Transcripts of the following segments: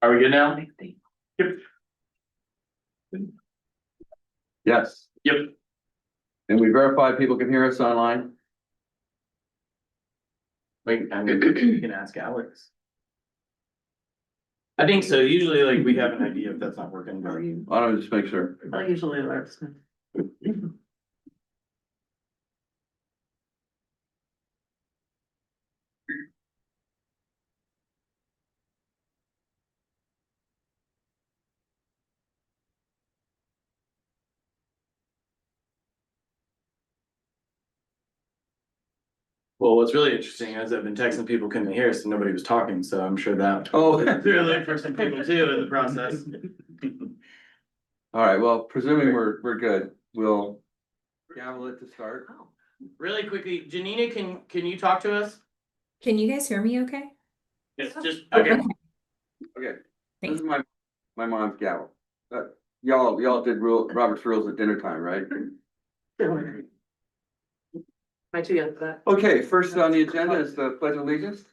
Are we good now? Yep. Yes. Yep. And we verified people can hear us online. Like, I mean, you can ask Alex. I think so. Usually, like, we have an idea if that's not working, but Why don't we just make sure? That usually works. well, what's really interesting is I've been texting people couldn't hear us and nobody was talking, so I'm sure that. Oh. Really for some people too in the process. All right, well, presuming we're good, we'll gavel it to start. Really quickly, Janina, can you talk to us? Can you guys hear me okay? It's just, okay. Okay, Thanks. this is my mom's gavel. Y'all did Robert's rules at dinner time, right? My too young for that. Okay, first on the agenda is the pledge of allegiance.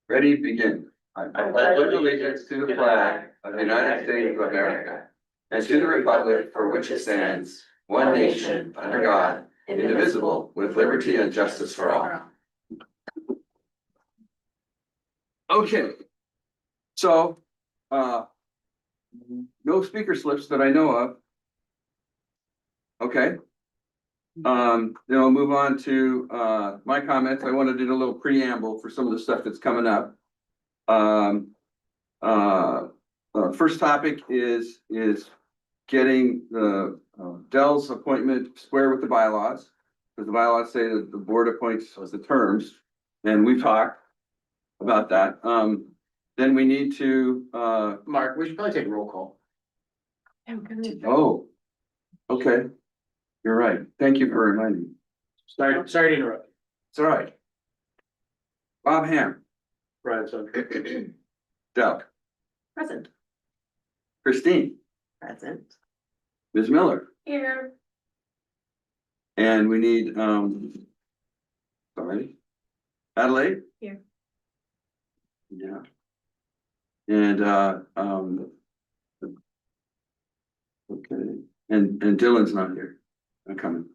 Ready, begin. I pledge allegiance to the flag of the United States of America and to the republic for which it stands, one nation, under God, indivisible, with liberty and justice for all. Okay. So, no speaker slips that I know of. Okay. Then I'll move on to my comments. I want to do a little preamble for some of the stuff that's coming up. First topic is getting the Dell's appointment square with the bylaws. Because the bylaws say that the board appoints the terms, and we've talked about that. Then we need to Mark, we should probably take a roll call. oh, okay. You're right. Thank you for reminding me. Sorry to interrupt. It's all right. Bob Ham, Right, so. Doug, Present. Christine, Present. Ms. Miller, Here. and we need, sorry, Adelaide? Here. Yeah. And, okay, and Dylan's not here. I'm coming.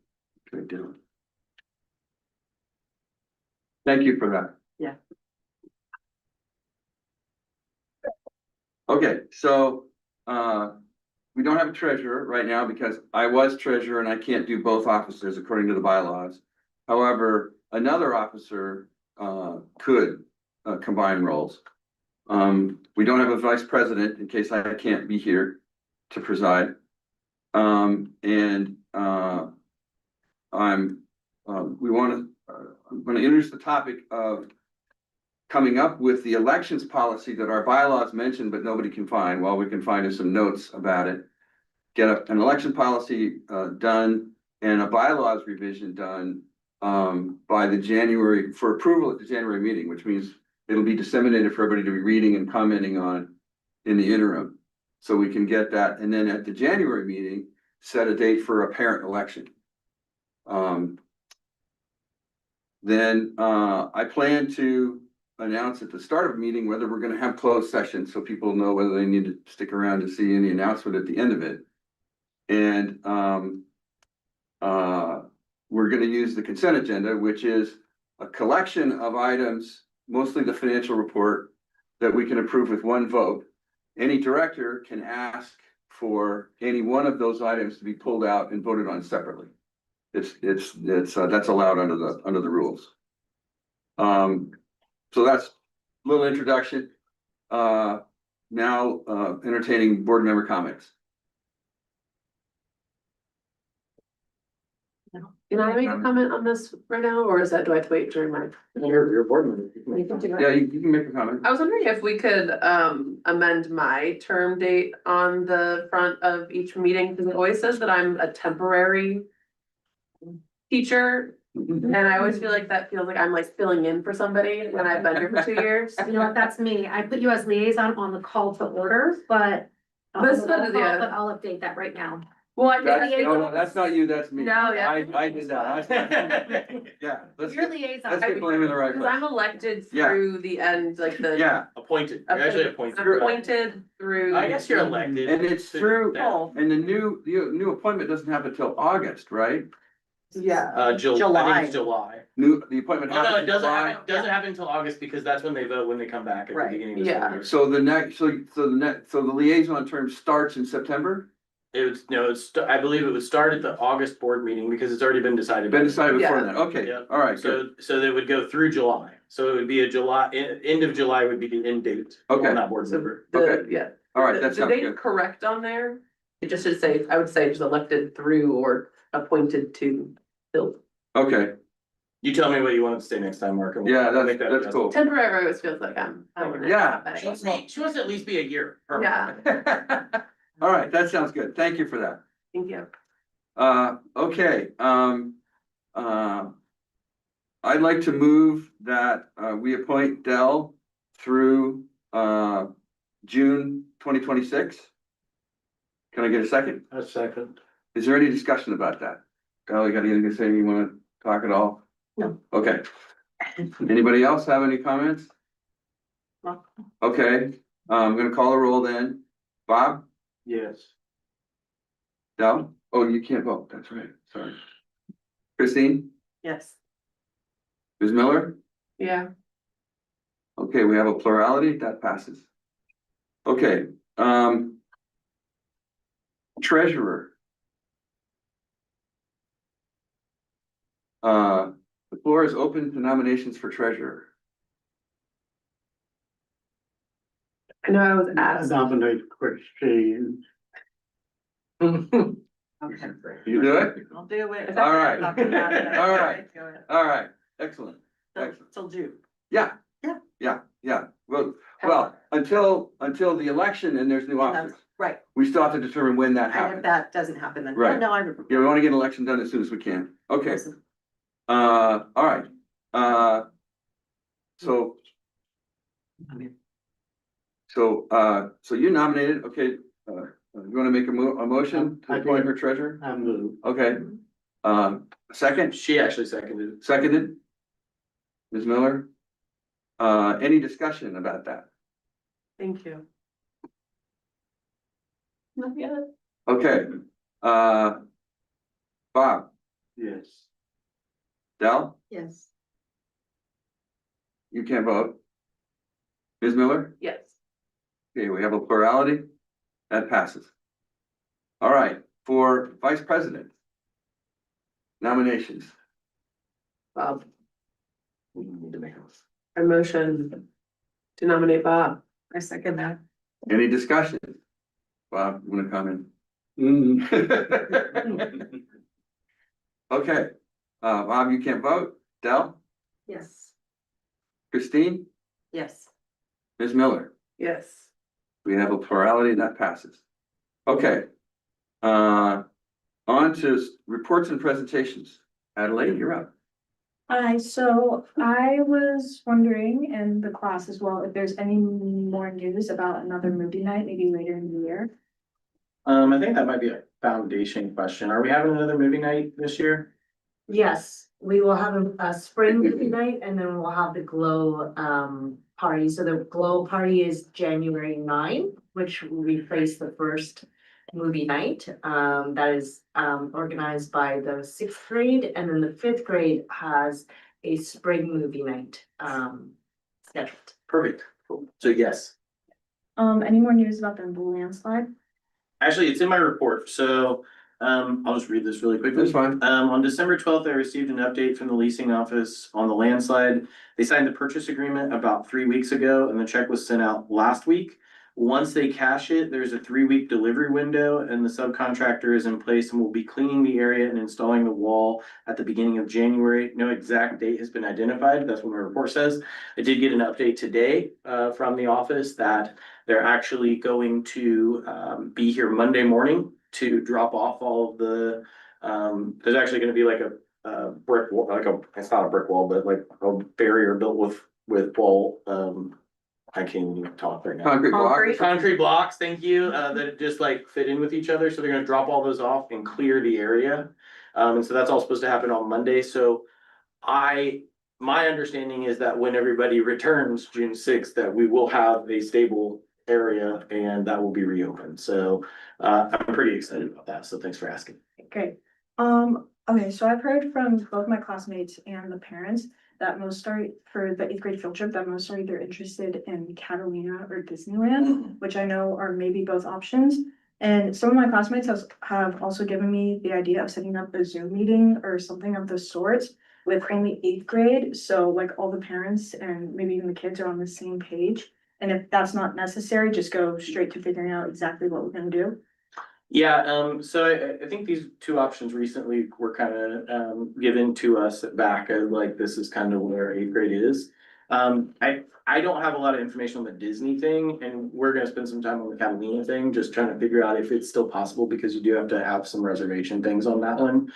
Okay, Dylan. Thank you for that. Yeah. Okay, so, we don't have a treasurer right now because I was treasurer and I can't do both offices according to the bylaws. However, another officer, could, combine roles. We don't have a vice president in case I can't be here to preside. I'm gonna introduce the topic of coming up with the elections policy that our bylaws mention, but nobody can find. Well, we can find some notes about it. Get an election policy done and a bylaws revision done by the January, for approval at the January meeting, which means it'll be disseminated for everybody to be reading and commenting on in the interim. So we can get that, and then at the January meeting, set a date for a parent election. Then I plan to announce at the start of a meeting whether we're gonna have closed session, so people know whether they need to stick around to see any announcement at the end of it. And we're gonna use the consent agenda, which is a collection of items, mostly the financial report, that we can approve with one vote. Any director can ask for any one of those items to be pulled out and voted on separately. That's allowed under the rules. So that's a little introduction. Now entertaining board member comments. Can I make a comment on this right now, or is that, do I have to wait during my? Your board member. Yeah, you can make a comment. I was wondering if we could amend my term date on the front of each meeting, because it always says that I'm a temporary teacher. And I always feel like that feels like I'm like filling in for somebody when I've been here for 2 years. You know what, that's me. I put you as liaison on the call to order, but This one is, yeah. But I'll update that right now. Well, I That's, think. no, that's not you, that's me. No, yeah. I did that. Yeah, let's Your get, liaison. let's get blame in the right Cause place. I'm elected Yeah. through the end, like the. Yeah, Appointed, you're actually appointed. I'm appointed through. I guess you're elected. and it's through, Yeah. and the new appointment doesn't happen until August, right? Yeah. I think it's July. The appointment Oh, no, happens it in doesn't July. happen, doesn't happen until August because that's when they vote, when they come back at the Right. beginning of Yeah. December. So the next, so the liaison term starts in September? It was, no, I believe it would start at the August board meeting because it's already been decided. Been decided before Yeah. that, okay, Yeah. all right, good, So they would go through July, so it would be a July, end of July would be the end date Okay. on that board So member. the, Okay. yeah. all right, The- that the sounds date good. correct on there, it just should say, I would say just elected through or appointed to fill. Okay, You tell me what you want it to say next time, Mark. and we'll yeah, make that that's cool. Temporary always feels like I'm. Yeah. She wants to at least be a year. Yeah, All right, that sounds good, thank you for that. thank you. Okay, I'd like to move that, we appoint Dell through, June 2026. Can I get a second? A second. Is there any discussion about that? Dell, you got anything to say, you wanna talk at all? No. Okay. Anybody else have any comments? No. Okay, I'm gonna call a roll then. Bob, Yes. Dell? Oh, you can't vote, that's right, sorry. Christine, Yes. Ms. Miller? Yeah, Okay, we have a plurality, that passes. Okay, treasurer. The floor is open to nominations for treasurer. I know I was asked. Nominate Christine. Okay. You do it? I'll do it. All right. Talk about it. All right. Do it. All right, excellent, Till- excellent. Till June. Yeah. Yeah. Yeah, well, until the election and there's new officers, Right, we still have to determine when that and if happens. that doesn't happen, then, Right. no, I remember. Yeah, we wanna get an election done as soon as we can. Okay, Listen, all right, so. So you nominated, okay, you wanna make a motion to I appoint did. her treasurer? I move. Okay, second, She actually seconded it. seconded? Ms. Miller? Any discussion about that? Thank you. Not yet. Okay, Bob, Yes. Dell, yes, you can't vote. Ms. Miller? Yes. Okay, we have a plurality, that passes. All right, for vice president. Nominations. Bob, We need to make those. I motion to nominate Bob. I second that. Any discussion? Bob, you wanna comment? Okay, Bob, you can't vote. Dell, Yes, Christine, yes, Ms. Miller, Yes. we have a plurality that passes. Okay. On to reports and presentations. Adelaide, you're up. Hi, so I was wondering, and the class as well, if there's any more news about another movie night, maybe later in the year. I think that might be a foundation question. Are we having another movie night this year? Yes, we will have a spring movie night and then we'll have the glow party. So the glow party is January 9, which will replace the first movie night. That is organized by the 6th grade, and then the 5th grade has a spring movie night scheduled. Perfect. Cool. So yes. Any more news about the landslide? Actually, it's in my report, so I'll just read this really quickly. That's fine. On December 12th, I received an update from the leasing office on the landslide. They signed the purchase agreement about 3 weeks ago and the check was sent out last week. Once they cash it, there's a 3-week delivery window and the subcontractor is in place and will be cleaning the area and installing the wall at the beginning of January. No exact date has been identified. That's what my report says. I did get an update today from the office that they're actually going to be here Monday morning to drop off all of the, there's actually gonna be like a brick wall, it's not a brick wall, but like a barrier built with wall, I can't even talk right now. Concrete block. Concrete. Concrete blocks, thank you, that just like fit in with each other, so they're gonna drop all those off and clear the area. And so that's all supposed to happen on Monday, so my understanding is that when everybody returns June sixth, that we will have a stable area and that will be reopened, so I'm pretty excited about that, so thanks for asking. Great. Okay, so I've heard from both my classmates and the parents that most are for the eighth grade field trip, that most are either interested in Catalina or Disneyland, which I know are maybe both options. And some of my classmates have also given me the idea of setting up a Zoom meeting or something of the sorts with only eighth grade, so like all the parents and maybe even the kids are on the same page. And if that's not necessary, just go straight to figuring out exactly what we're gonna do. Yeah, so I think these two options recently were kind of given to us back as like, this is kind of where eighth grade is. I don't have a lot of information on the Disney thing, and we're gonna spend some time on the Catalina thing, just trying to figure out if it's still possible, because you do have to have some reservation things on that one.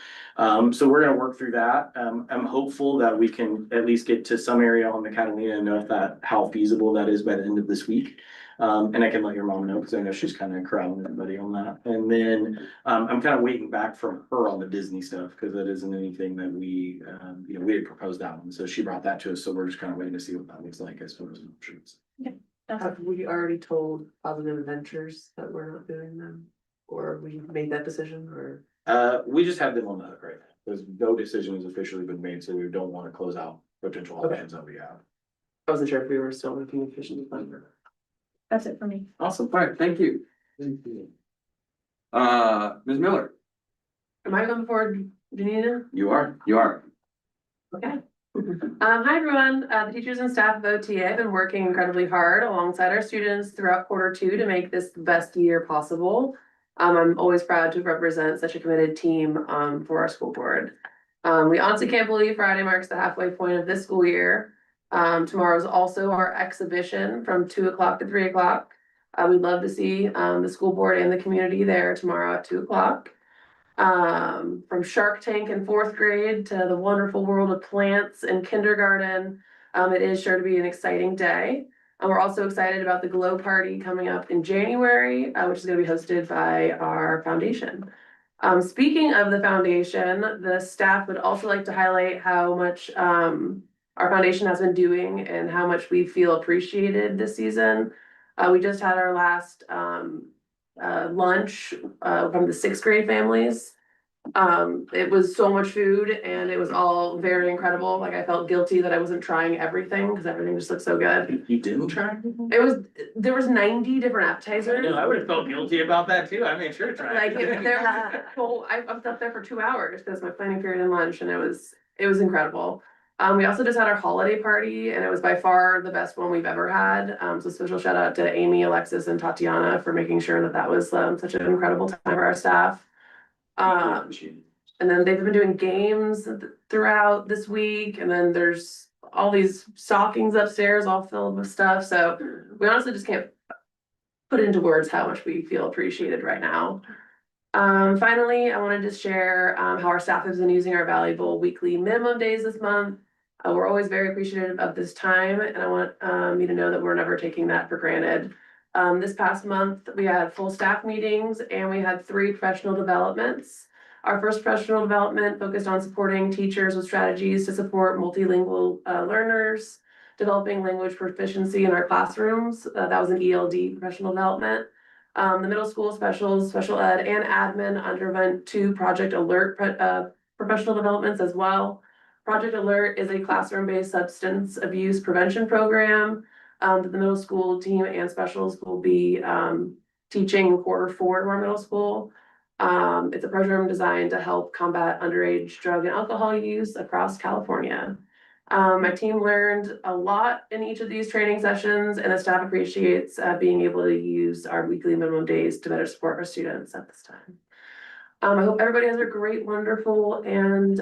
So we're gonna work through that. I'm hopeful that we can at least get to some area on the Catalina and know if how feasible that is by the end of this week. And I can let your mom know, because I know she's kind of corralling everybody on that. And then, I'm kind of waiting back from her on the Disney stuff, because that isn't anything that we had proposed that one, so she brought that to us, so we're just kind of waiting to see what that looks like as far as options. Have we already told Positive Adventures that we're not doing them? Or we made that decision, or? We just have them on the hook right now, because no decision has officially been made, so we don't want to close out potential Okay. options that we have. I wasn't sure if we were still looking efficient. That's it for me. Awesome, all right, thank you. Ms. Miller, Am I going forward, Janina? You are? you are. Okay. Hi, everyone. The teachers and staff of OTA have been working incredibly hard alongside our students throughout Q2 to make this the best year possible. I'm always proud to represent such a committed team, for our school board. We honestly can't believe Friday marks the halfway point of this school year. Tomorrow is also our exhibition from 2 o'clock to 3 o'clock. We'd love to see, the school board and the community there tomorrow at 2 o'clock. From Shark Tank in 4th grade to the wonderful world of plants in kindergarten. It is sure to be an exciting day. And we're also excited about the Glow Party coming up in January, which is gonna be hosted by our foundation. Speaking of the foundation, the staff would also like to highlight how much, our foundation has been doing and how much we feel appreciated this season. We just had our last, lunch from the 6th grade families. It was so much food and it was all very incredible. Like, I felt guilty that I wasn't trying everything because everything just looked so good. You didn't try? There was 90 different appetizers. I would have felt guilty about that too, I made sure to try. Like, I was up there for 2 hours because my planning period and lunch, and it was incredible. We also just had our holiday party, and it was by far the best one we've ever had. So special shout out to Amy, Alexis, and Tatiana for making sure that was such an incredible time for our staff. And then they've been doing games throughout this week, and then there's all these stockings upstairs all filled with stuff. So we honestly just can't put into words how much we feel appreciated right now. Finally, I wanted to share how our staff has been using our valuable weekly minimum days this month. We're always very appreciative of this time, and I want you to know that we're never taking that for granted. This past month, we had full staff meetings and we had 3 professional developments. Our first professional development focused on supporting teachers with strategies to support multilingual learners, developing language proficiency in our classrooms. That was an ELD professional development. The middle school special ed, and admin underwent 2 Project Alert professional developments as well. Project Alert is a classroom-based substance abuse prevention program that the middle school team and specials will be teaching in Q4 of our middle school. It's a program designed to help combat underage drug and alcohol use across California. My team learned a lot in each of these training sessions, and the staff appreciates being able to use our weekly minimum days to better support our students at this time. I hope everybody has a great, wonderful, and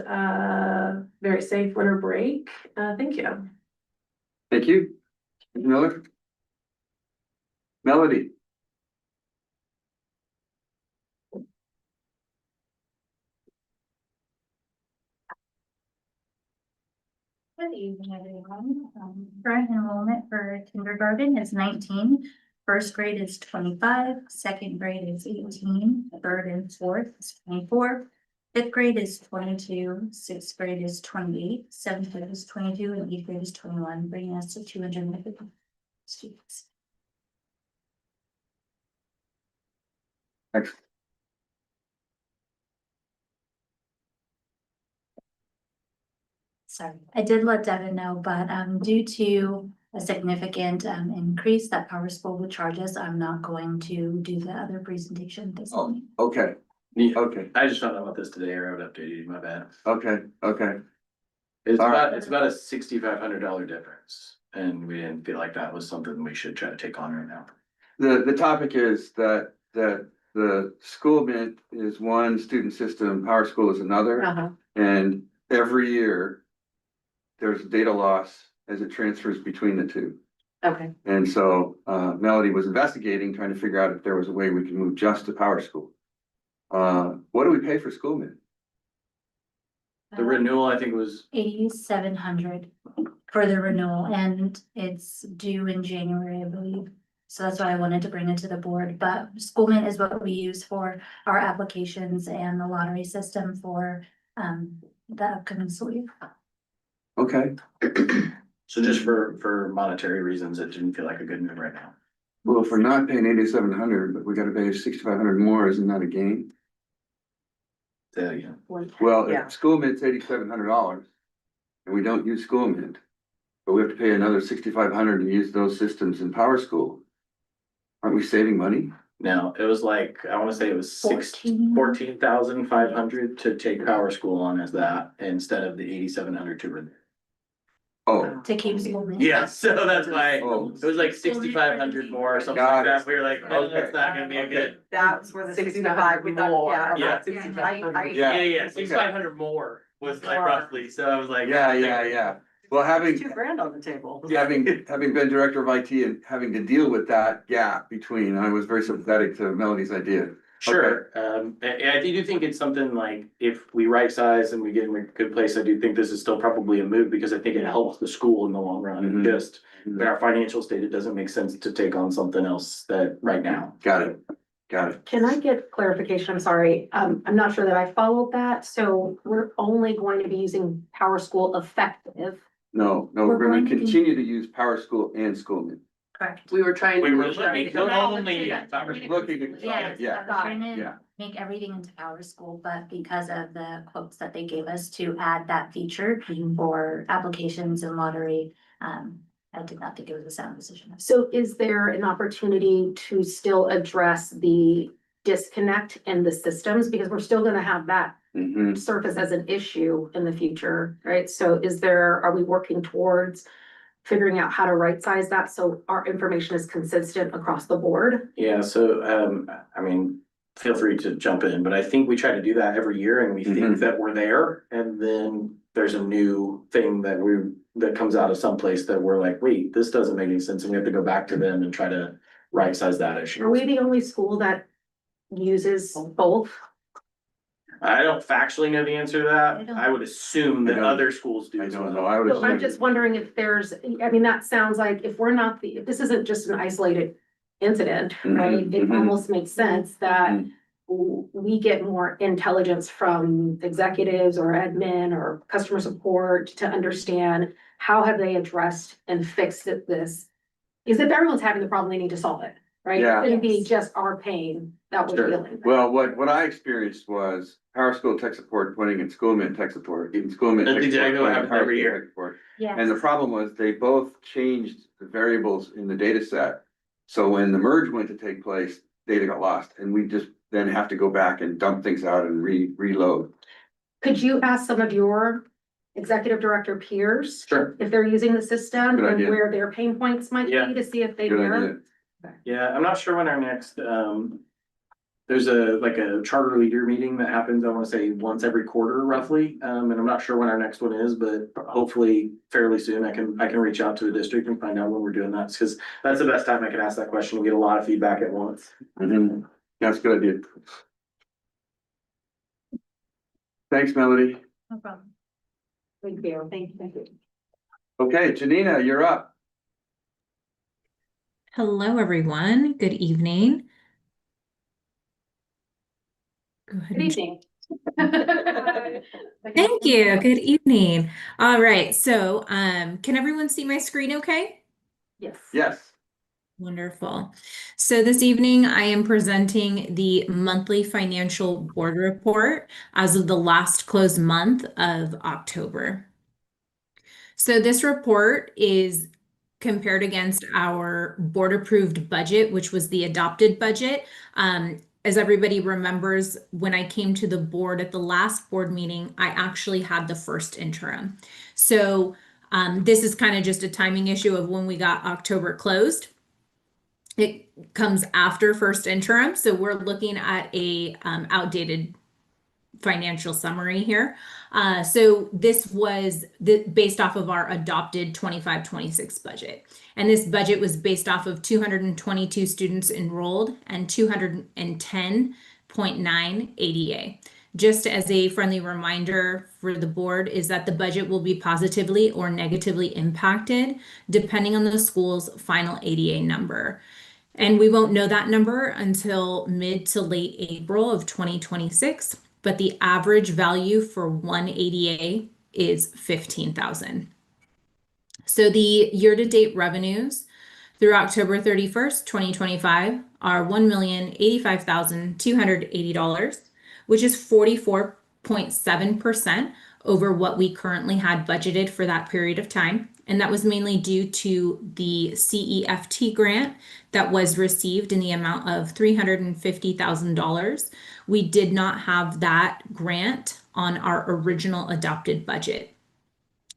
very safe winter break. Thank you. Thank you. Ms. Miller. Melody. Good evening, everyone. Current enrollment for kindergarten is 19. First grade is 25, second grade is 18, third and fourth is 24. Fifth grade is 22, sixth grade is 28, seventh grade is 22, and eighth grade is 21, bringing us to 250 students. Excellent. Sorry, I did let Devin know, but due to a significant increase that Power School would charge us, I'm not going to do the other presentation this Oh, evening. okay, Yeah, okay, I just found out about this today, or I would update you, my bad. okay, okay. It's All right. it's about a $6,500 difference, and we didn't feel like that was something we should try to take on right now. The topic is that the school mint is one student system, Power School is another. Uh-huh. And every year, there's data loss as it transfers between the two. Okay. And so Melody was investigating, trying to figure out if there was a way we can move just to Power School. What do we pay for school mint? The renewal, I think, was 8,700 for the renewal, and it's due in January, I believe. So that's why I wanted to bring it to the board, but school mint is what we use for our applications and the lottery system for the upcoming school year. Okay, so just for monetary reasons, it didn't feel like a good move right now. well, if we're not paying 8,700, but we gotta pay 6,500 more, isn't that a gain? Say that again. Well, Yeah. if school mint's $8,700 and we don't use school mint, but we have to pay another 6,500 to use those systems in Power School. Aren't we saving money? No, it was like, I wanna say it was 14. 14,500 to take Power School on as that, instead of the 8,700 to renew. Oh, To keep school mint. Yeah, so that's why, Oh. it was like 6,500 more or something Got like it. that, we were like, oh, Okay. that's not gonna be a good. That's where the 65 we thought, yeah. Yeah. about 65. Yeah. Yeah, 6,500 more was like roughly, so I was like. yeah. Well, having, $2,000 on the table. having been director of IT and having to deal with that gap between, I was very sympathetic to Melody's idea. Sure, I do think it's something like, if we right size and we get in a good place, I do think this is still probably a move, because I think it helps the school in the long run, and Mhm. just. In our financial state, it doesn't make sense to take on something else that right now. Got it, got it. Can I get clarification? I'm sorry. I'm not sure that I followed that. So we're only going to be using Power School effective. No, we're We're gonna going to be- continue to use Power School and school mint. Correct. We were trying. We to- were looking, only, Looking to, Yes, yeah, we're trying to yeah. make everything into Power School, but because of the quotes that they gave us to add that feature for applications and lottery, I did not think it was a sound decision. So is there an opportunity to still address the disconnect in the systems? Because we're still gonna have that Mhm. surface as an issue in the future, right? So are we working towards figuring out how to right size that so our information is consistent across the board? Yeah, so, I mean, feel free to jump in, but I think we try to do that every year, and we think Mhm. that we're there, and then there's a new thing that comes out of someplace that we're like, wait, this doesn't make any sense, and we have to go back to them and try to right size that issue. Are we the only school that uses both? I don't factually know the answer to I that, don't- I would assume I that don't- other schools do I as don't well. know, I would So I'm assume. just wondering if there's, I mean, that sounds like if we're not if this isn't just an isolated incident, right? It Mhm. almost makes sense that we get more intelligence from executives or admin or customer support to understand how have they addressed and fixed this? Because if everyone's having the problem, they need to solve it, right? Yeah. It couldn't be Yes. just our pain that we're Sure. feeling. with. Well, what I experienced was Power School tech support pointing at school mint tech support, even school mint. That's tech support exactly what pointing at happens Power every School year. tech support. Yes. And the problem was they both changed the variables in the data set. So when the merge went to take place, data got lost, and we just then have to go back and dump things out and reload. Could you ask some of your executive director peers Sure. if they're using the system Good and idea. where their pain points might Yeah. be to see if they Good mirror? idea. Yeah, I'm not sure when our next, there's a charter leader meeting that happens, I wanna say, once every quarter roughly. And I'm not sure when our next one is, but hopefully fairly soon, I can reach out to the district and find out when we're doing that. Cause that's the best time I can ask that question and get a lot of feedback at once. Mhm. That's a good idea. Thanks, Melody. No problem. Thank you. Thank you. Okay, Janina, you're up. Hello, everyone. Good evening. Go ahead Good and- evening. Thank you. Good evening. All right. So, can everyone see my screen okay? Yes. Yes. Wonderful. So this evening, I am presenting the monthly financial board report as of the last closed month of October. So this report is compared against our board approved budget, which was the adopted budget. As everybody remembers, when I came to the board at the last board meeting, I actually had the first interim. So this is kind of just a timing issue of when we got October closed. It comes after first interim, so we're looking at a outdated financial summary here. So this was based off of our adopted 25-26 budget. And this budget was based off of 222 students enrolled and 210.9 ADA. Just as a friendly reminder for the board is that the budget will be positively or negatively impacted depending on the school's final ADA number. And we won't know that number until mid to late April of 2026, but the average value for one ADA is 15,000. So the year-to-date revenues through October 31st, 2025 are $1,085,280, which is 44.7% over what we currently had budgeted for that period of time. And that was mainly due to the CEFT grant that was received in the amount of $350,000. We did not have that grant on our original adopted budget.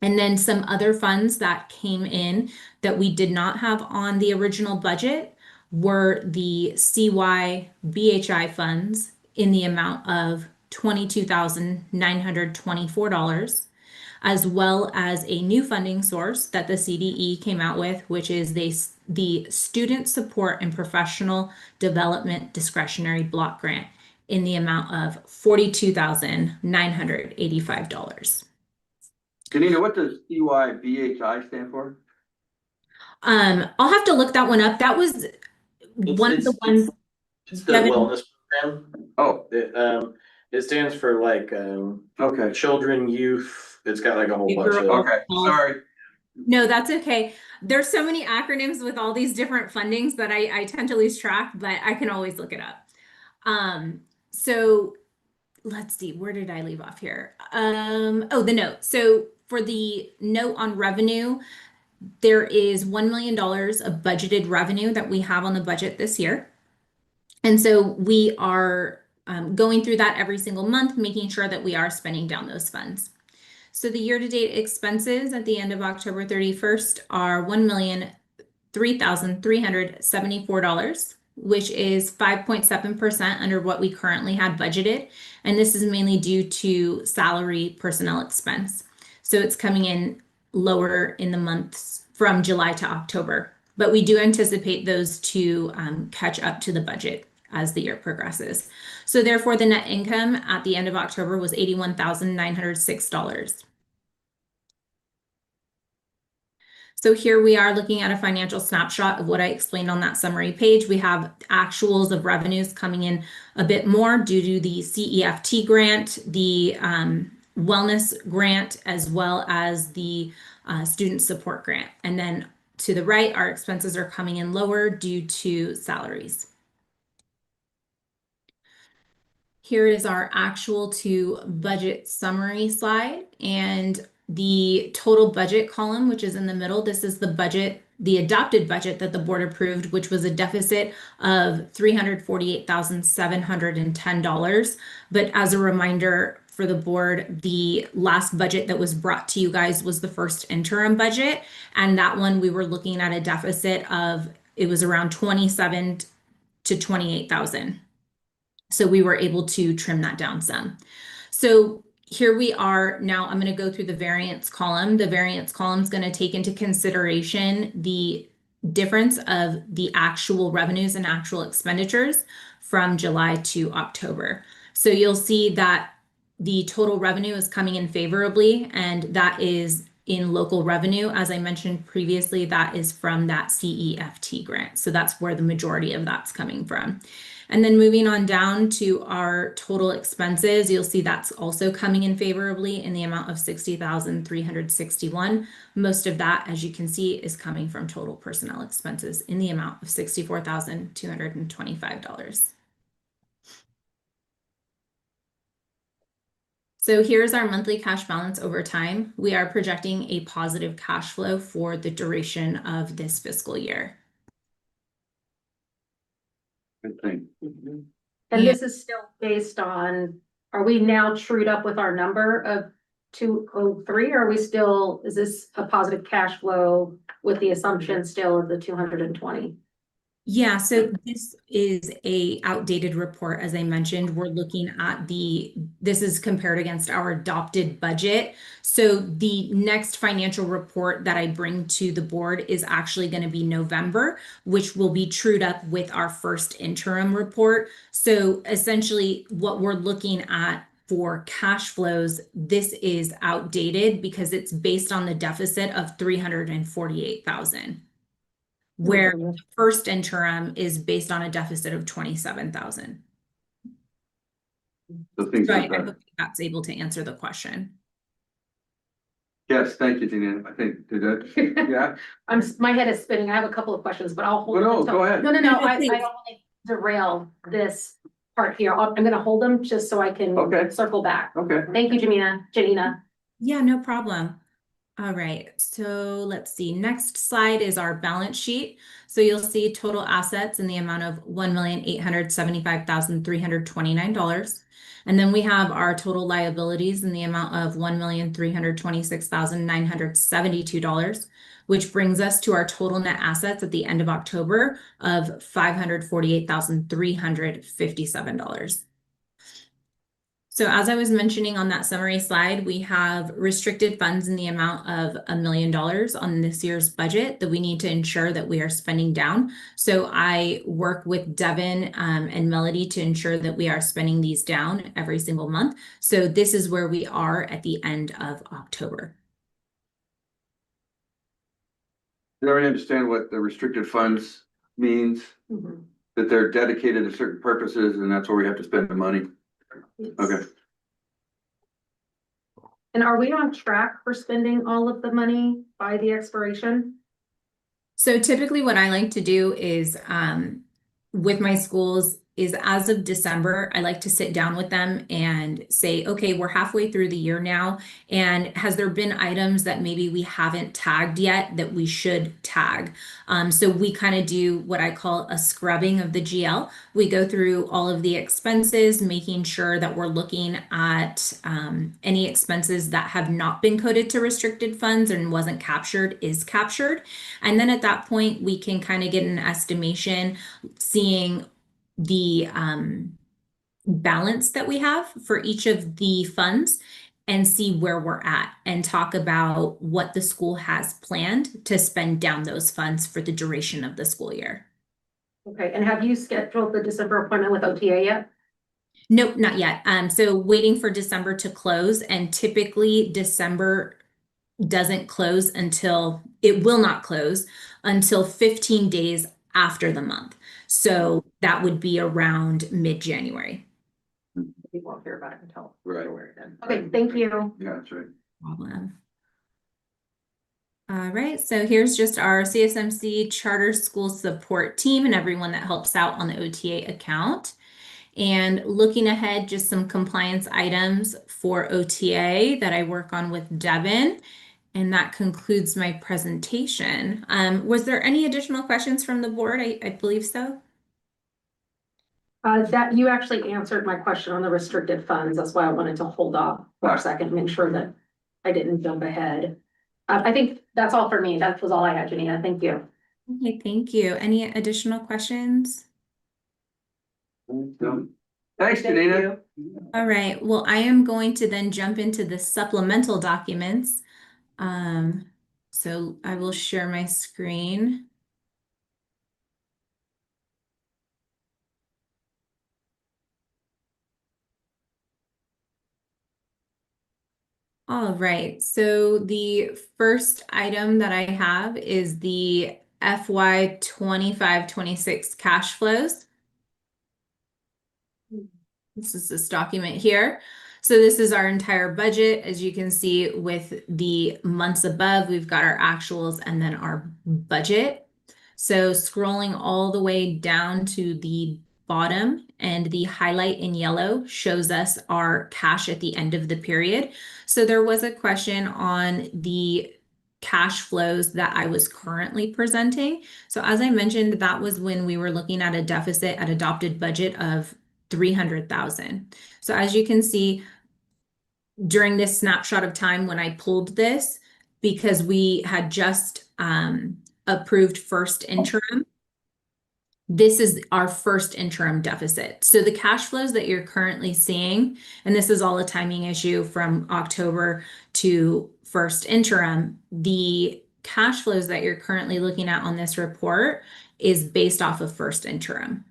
And then some other funds that came in that we did not have on the original budget were the CY BHI funds in the amount of $22,924, as well as a new funding source that the CDE came out with, which is the Student Support and Professional Development Discretionary Block Grant in the amount of $42,985. Janina, what does CYBHI stand for? I'll have to look that one up. That was one of the ones. It's the Devin- wellness program. Oh, It stands for like, okay. children, youth. It's got like a whole bunch of. Okay, sorry. No, that's okay. There's so many acronyms with all these different fundings that I tend to lose track, but I can always look it up. So let's see, where did I leave off here? Oh, the note. So for the note on revenue, there is $1 million of budgeted revenue that we have on the budget this year. And so we are going through that every single month, making sure that we are spending down those funds. So the year-to-date expenses at the end of October 31st are $1,003,374, which is 5.7% under what we currently had budgeted. And this is mainly due to salary personnel expense. So it's coming in lower in the months from July to October, but we do anticipate those to catch up to the budget as the year progresses. So therefore, the net income at the end of October was $81,906. So here we are looking at a financial snapshot of what I explained on that summary page. We have actuals of revenues coming in a bit more due to the CEFT grant, the wellness grant, as well as the student support grant. And then to the right, our expenses are coming in lower due to salaries. Here is our actual to budget summary slide, and the total budget column, which is in the middle. This is the budget, the adopted budget that the board approved, which was a deficit of $348,710. But as a reminder for the board, the last budget that was brought to you guys was the first interim budget. And that one we were looking at a deficit of, it was around 27 to 28,000. So we were able to trim that down some. So here we are. Now I'm going to go through the variance column. The variance column is going to take into consideration the difference of the actual revenues and actual expenditures from July to October. So you'll see that the total revenue is coming in favorably, and that is in local revenue. As I mentioned previously, that is from that CEFT grant. So that's where the majority of that's coming from. And then moving on down to our total expenses, you'll see that's also coming in favorably in the amount of $60,361. Most of that, as you can see, is coming from total personnel expenses in the amount of $64,225. So here's our monthly cash balance over time. We are projecting a positive cash flow for the duration of this fiscal year. Good thing. And this is still based on, are we now trued up with our number of 203? Or are we still, is this a positive cash flow with the assumption still of the 220? Yeah, so this is a outdated report, as I mentioned. We're looking at this is compared against our adopted budget. So the next financial report that I bring to the board is actually going to be November, which will be trued up with our first interim report. So essentially what we're looking at for cash flows, this is outdated because it's based on the deficit of 348,000. Where the first interim is based on a deficit of 27,000. So things So are I better. hope that's able to answer the question. Yes, thank you, Jeanine. I think, did that, yeah? My head is spinning. I have a couple of questions, but I'll hold Well, them no, until. go ahead. No, I don't Please. want to derail this part here. I'm gonna hold them just so I can Okay. circle back. Okay. Thank you, Janina. Yeah, no problem. All right, so let's see. Next slide is our balance sheet. So you'll see total assets in the amount of $1,875,329. And then we have our total liabilities in the amount of $1,326,972, which brings us to our total net assets at the end of October of $548,357. So as I was mentioning on that summary slide, we have restricted funds in the amount of $1 million on this year's budget that we need to ensure that we are spending down. So I work with Devin and Melody to ensure that we are spending these down every single month. So this is where we are at the end of October. Do you already understand what the restricted funds means? Mhm. That they're dedicated to certain purposes and that's where we have to spend the money? Okay. And are we on track for spending all of the money by the expiration? So typically what I like to do is with my schools is as of December, I like to sit down with them and say, okay, we're halfway through the year now. And has there been items that maybe we haven't tagged yet that we should tag? So we kind of do what I call a scrubbing of the GL. We go through all of the expenses, making sure that we're looking at any expenses that have not been coded to restricted funds and wasn't captured is captured. And then at that point, we can kind of get an estimation, seeing the balance that we have for each of the funds and see where we're at and talk about what the school has planned to spend down those funds for the duration of the school year. Okay, and have you scheduled the December appointment with OTA yet? Nope, not yet. So waiting for December to close, and typically December doesn't close until, it will not close until 15 days after the month. So that would be around mid-January. We won't hear about it until. Right. February then. Okay, thank you. Yeah, that's right. Problem. All right, so here's just our CSMC charter school support team and everyone that helps out on the OTA account. And looking ahead, just some compliance items for OTA that I work on with Devin. And that concludes my presentation. Was there any additional questions from the board? I believe so. That you actually answered my question on the restricted funds. That's why I wanted to hold off for a second, make sure that I didn't jump ahead. I think that's all for me. That was all I had, Janina. Thank you. Okay, thank you. Any additional questions? Thanks, Janina. All right, well, I am going to then jump into the supplemental documents. So I will share my screen. All right, so the first item that I have is the FY 25-26 cash flows. This is this document here. So this is our entire budget. As you can see with the months above, we've got our actuals and then our budget. So scrolling all the way down to the bottom, and the highlight in yellow shows us our cash at the end of the period. So there was a question on the cash flows that I was currently presenting. So as I mentioned, that was when we were looking at a deficit at adopted budget of 300,000. So as you can see, during this snapshot of time when I pulled this, because we had just approved first interim, this is our first interim deficit. So the cash flows that you're currently seeing, and this is all a timing issue from October to first interim, the cash flows that you're currently looking at on this report is based off of first interim.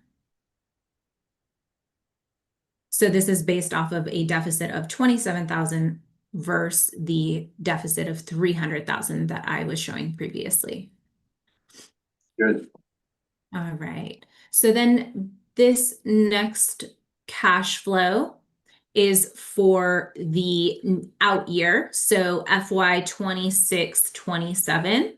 So this is based off of a deficit of 27,000 versus the deficit of 300,000 that I was showing previously. Good. All right. So then this next cash flow is for the out year. So FY 26-27.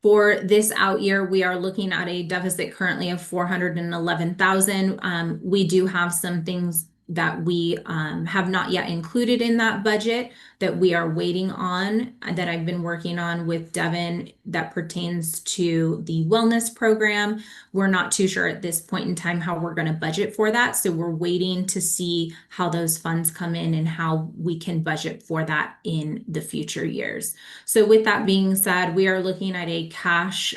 For this out year, we are looking at a deficit currently of 411,000. We do have some things that we have not yet included in that budget that we are waiting on, that I've been working on with Devin, that pertains to the wellness program. We're not too sure at this point in time how we're going to budget for that. So we're waiting to see how those funds come in and how we can budget for that in the future years. So with that being said, we are looking at a cash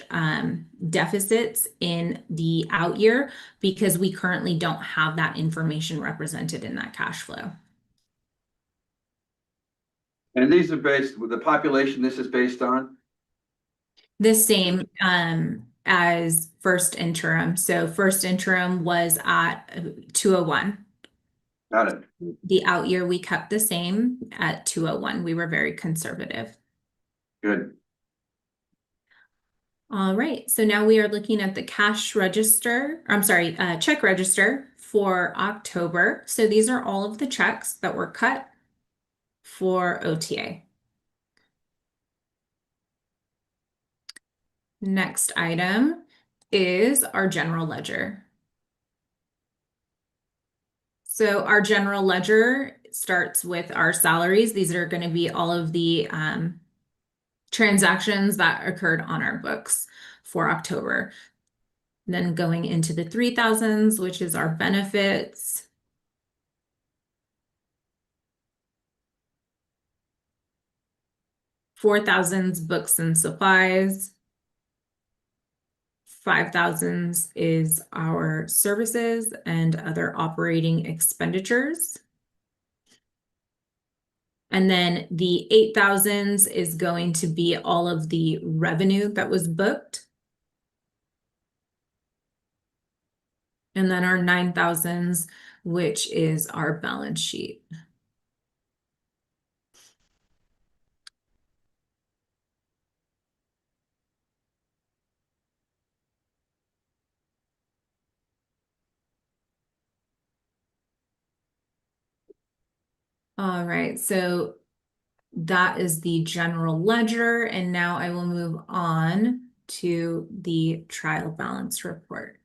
deficits in the out year because we currently don't have that information represented in that cash flow. And these are based with the population this is based on? The same as first interim. So first interim was at 201. Got it. The out year we kept the same at 201. We were very conservative. Good. All right, so now we are looking at the cash register, check register for October. So these are all of the checks that were cut for OTA. Next item is our general ledger. So our general ledger starts with our salaries. These are going to be all of the transactions that occurred on our books for October. Then going into the 3000s, which is our benefits. $4,000s books and supplies. 5,000s is our services and other operating expenditures. And then the 8,000s is going to be all of the revenue that was booked. And then our 9,000s, which is our balance sheet. All right, so that is the general ledger, and now I will move on to the trial balance report.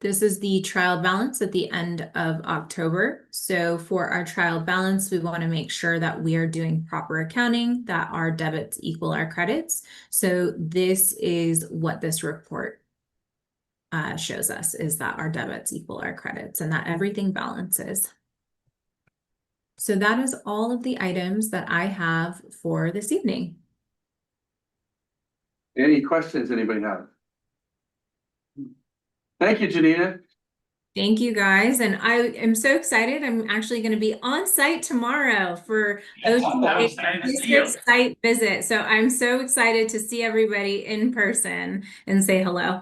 This is the trial balance at the end of October. So for our trial balance, we want to make sure that we are doing proper accounting, that our debits equal our credits. So this is what this report shows us, is that our debits equal our credits and that everything balances. So that is all of the items that I have for this evening. Any questions anybody have? Thank you, Janina. Thank you, guys. And I am so excited. I'm actually going to be on site tomorrow for OTA site visit. So I'm so excited to see everybody in person and say hello.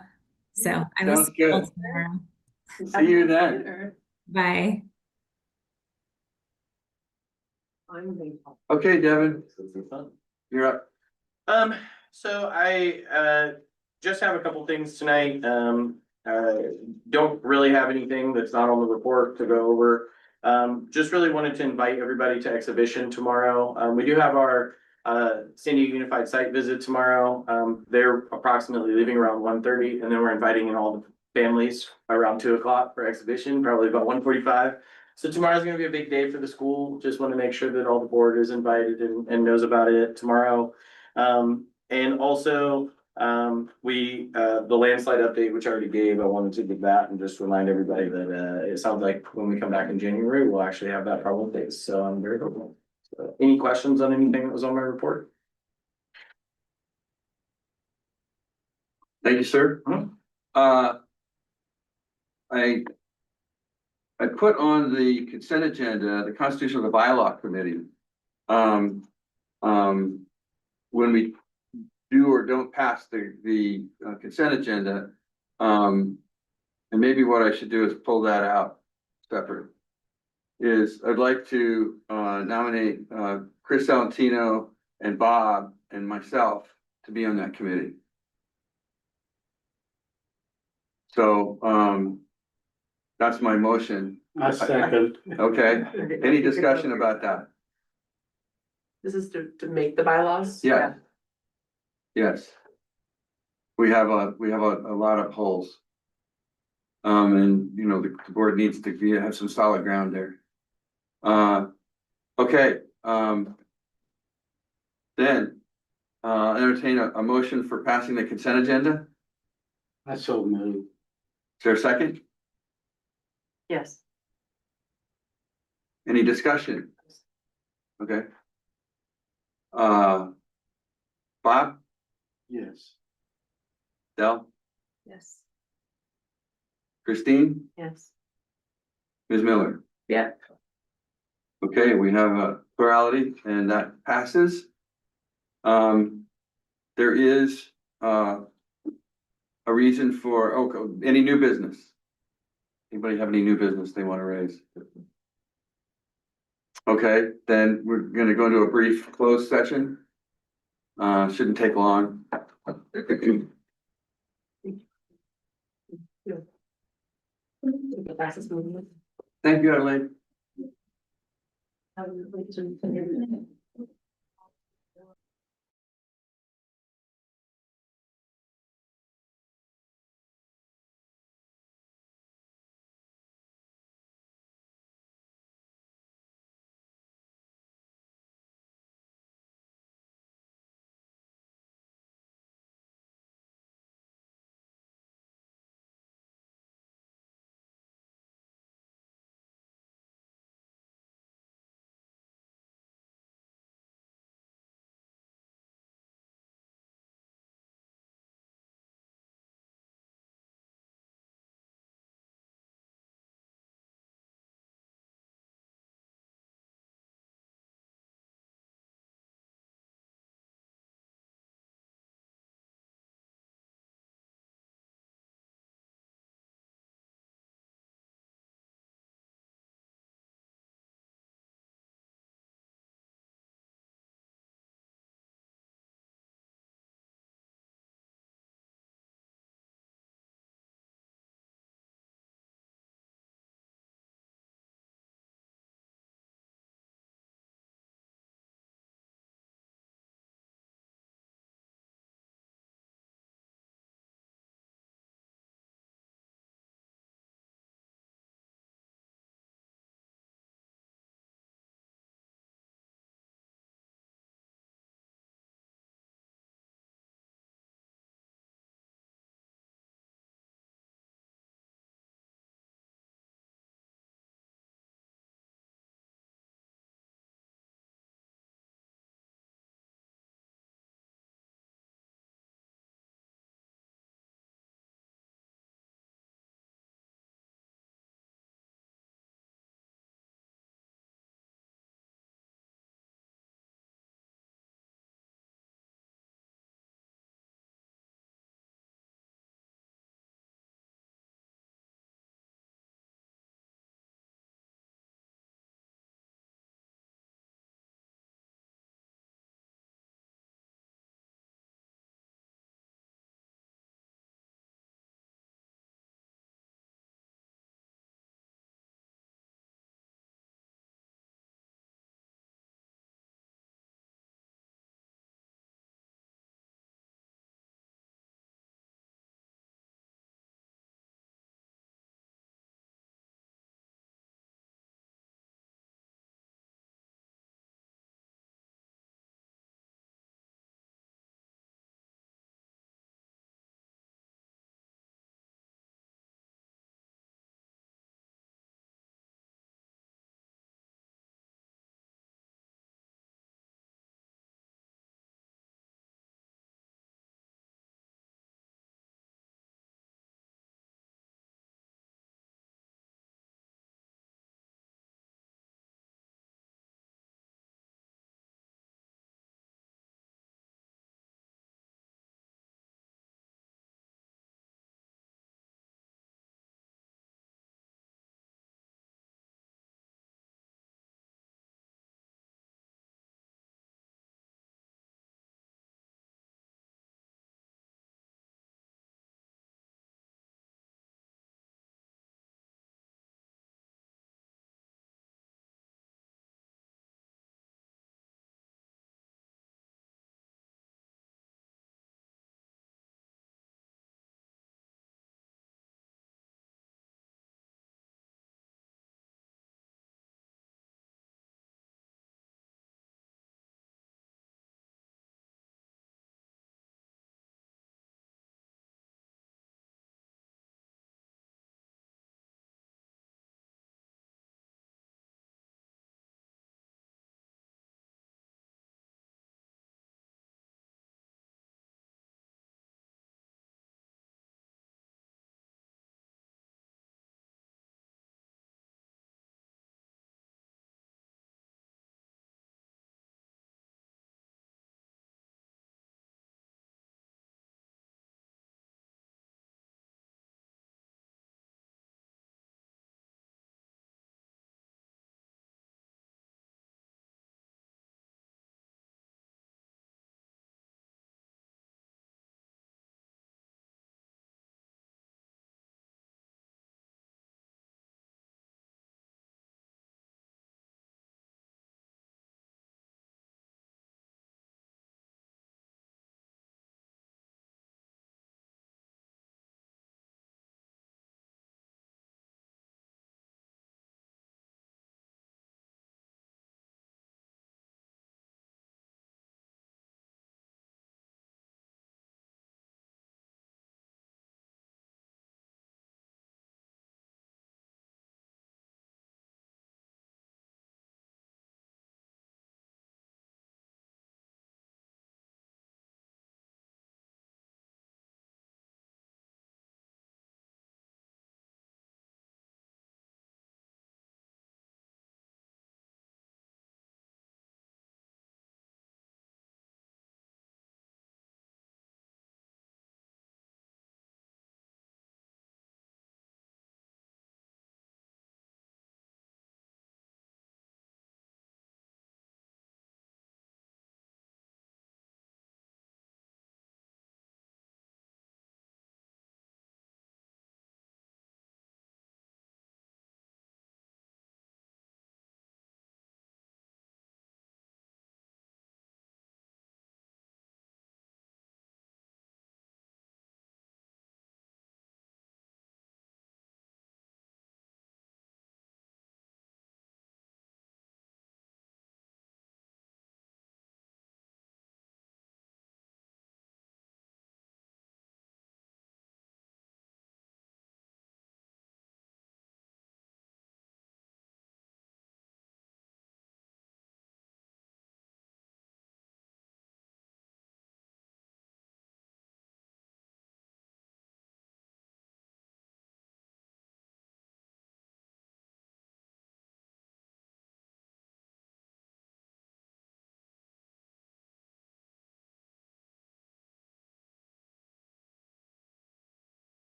So I will Sounds see you all good. tomorrow. See you then. Bye. Okay, Devin, you're up. So I just have a couple things tonight. Don't really have anything that's not on the report to go over. Just really wanted to invite everybody to exhibition tomorrow. We do have our San Diego Unified Site visit tomorrow. They're approximately leaving around 1:30, and then we're inviting in all the families around 2 o'clock for exhibition, probably about 1:45. So tomorrow's gonna be a big day for the school. Just want to make sure that all the board is invited and knows about it tomorrow. And also, the landslide update, which I already gave, I wanted to give that and just remind everybody that, it sounds like when we come back in January, we'll actually have that problem fixed, so I'm very hopeful. So, any questions on anything that was on my report? Thank you, sir. Mhm. I put on the consent agenda, the Constitution of the Bylaw Committee. When we do or don't pass the consent agenda, and maybe what I should do is pull that out separate. I'd like to nominate Chris Valentino and Bob and myself to be on that committee. So that's my motion. I second. Okay, any discussion about that? This is to make the bylaws? Yeah. Yes. We have a lot of holes. And you know, the board needs to have some solid ground there. Okay, then, entertain a motion for passing the consent agenda. I so moved. Is there a second? Yes. Any discussion? Okay. Bob, Yes. Del, Yes. Christine, Yes. Ms. Miller. Yeah. Okay, we have a plurality and that passes. There is a reason for, any new business? Anybody have any new business they want to raise? Okay, then we're gonna go into a brief closed session. Shouldn't take long. Thank you, Adelaide.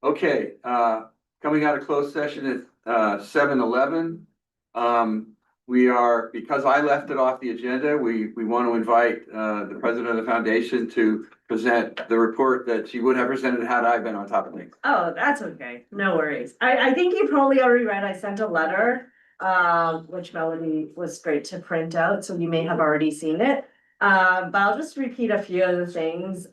Okay, coming out of closed session at 7:11. We are, because I left it off the agenda, we want to invite the president of the foundation to present the report that she would have presented had I been on top of things. Oh, that's okay, no worries. I think you probably already read, I sent a letter, which Melody was great to print out, so you may have already seen it. But I'll just repeat a few of the things.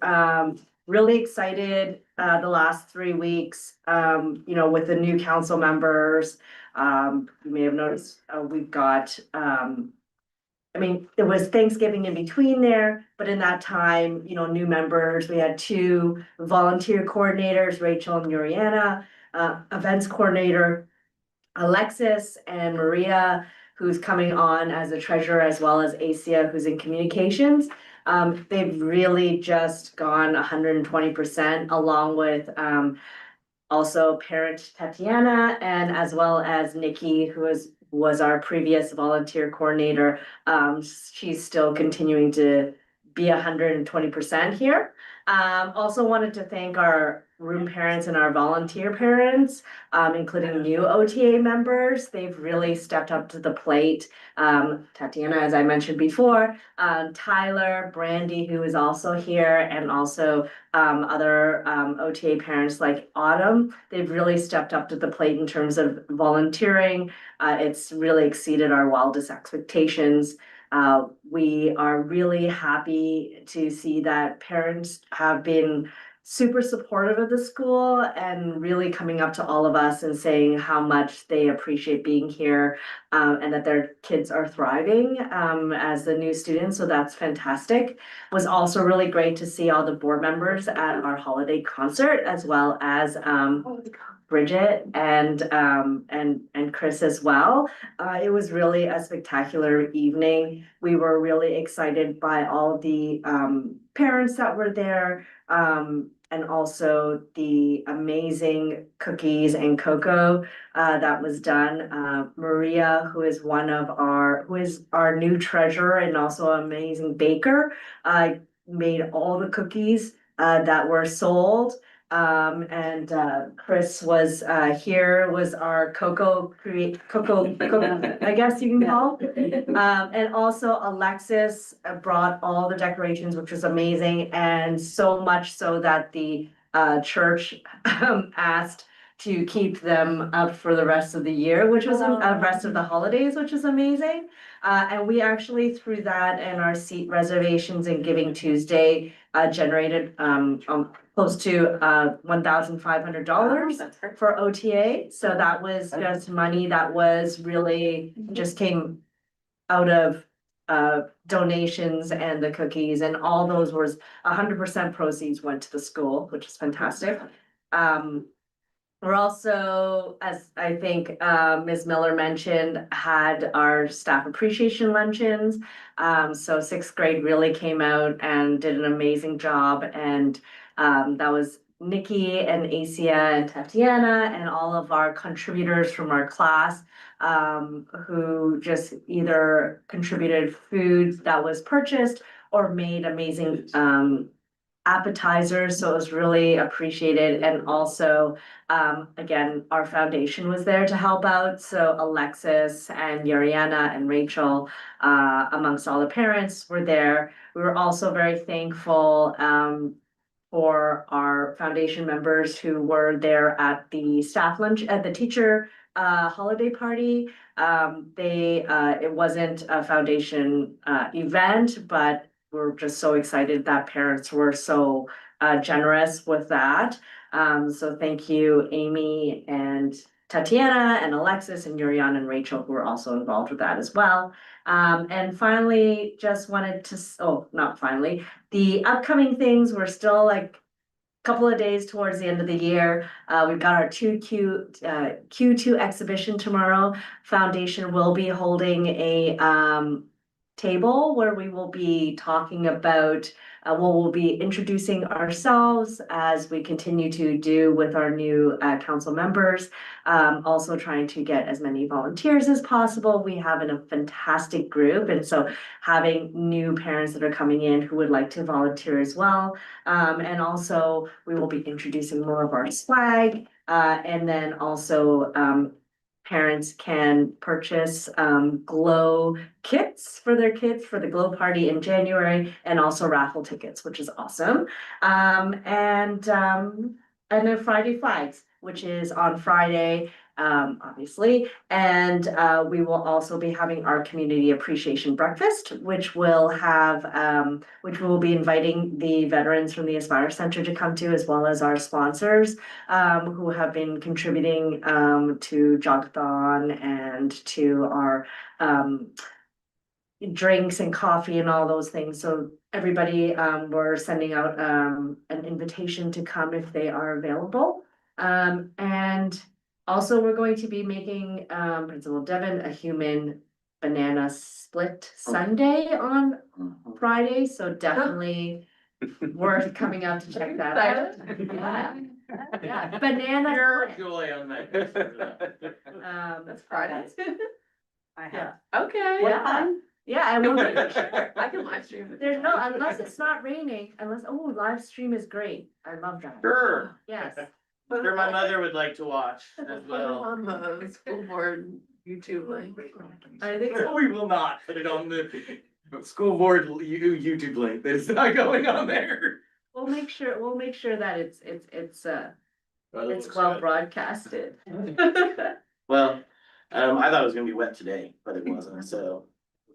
Really excited, the last 3 weeks, with the new council members. You may have noticed, we've got, there was Thanksgiving in between there, but in that time, new members, we had 2 volunteer coordinators, Rachel and Yuriana, events coordinator, Alexis and Maria, who's coming on as a treasurer, as well as Asia, who's in communications. They've really just gone 120%, along with, also parent Tatiana, and as well as Nikki, who was our previous volunteer coordinator. She's still continuing to be 120% here. Also wanted to thank our room parents and our volunteer parents, including new OTA members. They've really stepped up to the plate. Tatiana, as I mentioned before, Tyler, Brandy, who is also here, and also other OTA parents like Autumn. They've really stepped up to the plate in terms of volunteering. It's really exceeded our wildest expectations. We are really happy to see that parents have been super supportive of the school and really coming up to all of us and saying how much they appreciate being here, and that their kids are thriving as the new students. So that's fantastic. It was also really great to see all the board members at our holiday concert, as well as Bridget and Chris as well. It was really a spectacular evening. We were really excited by all the parents that were there, and also the amazing cookies and cocoa that was done. Maria, who is our new treasurer and also an amazing baker, made all the cookies that were sold. And Chris was here, was our cocoa, I guess you can call. And also Alexis brought all the decorations, which was amazing, and so much so that the church asked to keep them up for the rest of the year, which was rest of the holidays, which is amazing. And we actually, through that and our seat reservations and Giving Tuesday, generated close to $1,500 That's great. for OTA. So that was just money that was really just came out of donations and the cookies, and all those was 100% proceeds went to the school, which is fantastic. We're also, as I think Ms. Miller mentioned, had our staff appreciation luncheons. So 6th grade really came out and did an amazing job, and that was Nikki and Asia and Tatiana and all of our contributors from our class, who just either contributed food that was purchased or made amazing appetizers. So it was really appreciated. And also, again, our foundation was there to help out. So Alexis and Yuriana and Rachel, amongst all the parents, were there. We were also very thankful for our foundation members who were there at the staff lunch, at the teacher holiday party. It wasn't a foundation event, but we're just so excited that parents were so generous with that. So thank you, Amy and Tatiana and Alexis and Yurian and Rachel, who were also involved with that as well. And finally, just wanted to, not finally, the upcoming things, we're still like couple of days towards the end of the year. We've got our Q2 exhibition tomorrow. Foundation will be holding a table where we will be talking about, we'll be introducing ourselves as we continue to do with our new council members. Also trying to get as many volunteers as possible. We have a fantastic group, and so having new parents that are coming in who would like to volunteer as well. And also we will be introducing more of our swag, and then also parents can purchase glow kits for their kids for the glow party in January, and also raffle tickets, which is awesome. And then Friday Flags, which is on Friday, obviously. And we will also be having our community appreciation breakfast, which will have which we will be inviting the veterans from the Aspire Center to come to, as well as our sponsors who have been contributing to Jogathon and to our drinks and coffee and all those things. So everybody, we're sending out an invitation to come if they are available. And also we're going to be making Principal Devon a human banana split sundae on Friday, so definitely worth coming out to check that out. Yeah, banana. Pure split. joy on that. That's Friday. I Yeah. Okay. What time? Yeah, and we'll make sure. I can live stream it. There's no, unless it's not raining, oh, live stream is great. I love that. Sure. Yes. Sure, my mother would like to watch as Put it well. on the school board YouTube link. I think so. We will not put it on the school board YouTube link. That is not going on there. We'll make sure that it's well broadcasted. Well, I thought it was gonna be wet today, but it wasn't, so.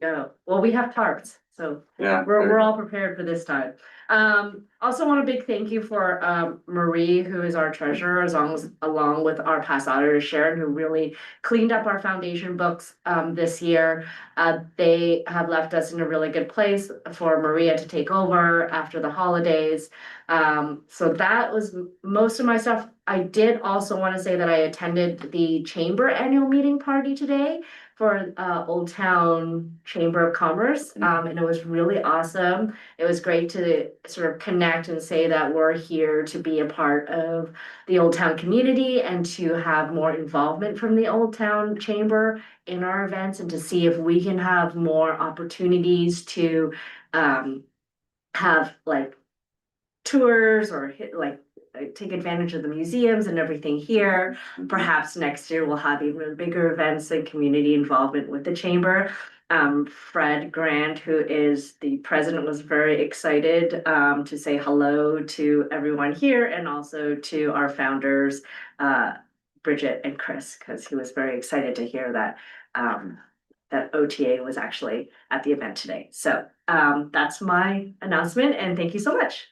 Yeah, well, we have tarps, so Yeah. we're all prepared for this time. Also want a big thank you for Marie, who is our treasurer, along with our past auditor Sharon, who really cleaned up our foundation books this year. They have left us in a really good place for Maria to take over after the holidays. So that was most of my stuff. I did also want to say that I attended the chamber annual meeting party today for Old Town Chamber of Commerce, and it was really awesome. It was great to sort of connect and say that we're here to be a part of the Old Town community and to have more involvement from the Old Town Chamber in our events, and to see if we can have more opportunities to have like tours or take advantage of the museums and everything here. Perhaps next year we'll have even bigger events and community involvement with the chamber. Fred Grant, who is the president, was very excited to say hello to everyone here, and also to our founders, Bridget and Chris, because he was very excited to hear that that OTA was actually at the event today. So that's my announcement, and thank you so much.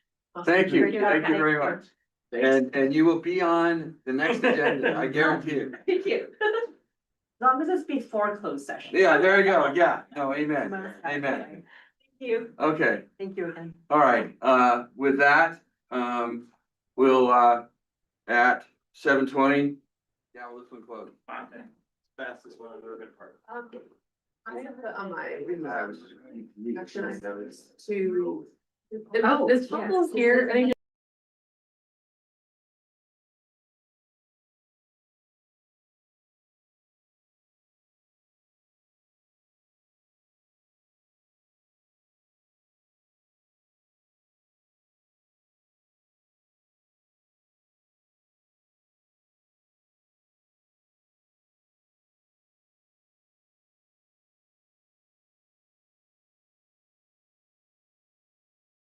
Thank you, Great job. thank you very much. And you will be on the next agenda, I guarantee you. Thank you. As long as it's before closed session. Yeah, there you go, yeah, no, amen, amen. Thank you. Okay, Thank you again. all right, with that, we'll, at 7:20. Yeah, well, this one closed. Fastest one I've ever been part I have the, on my I was- action items to. Oh, This yes. here, I think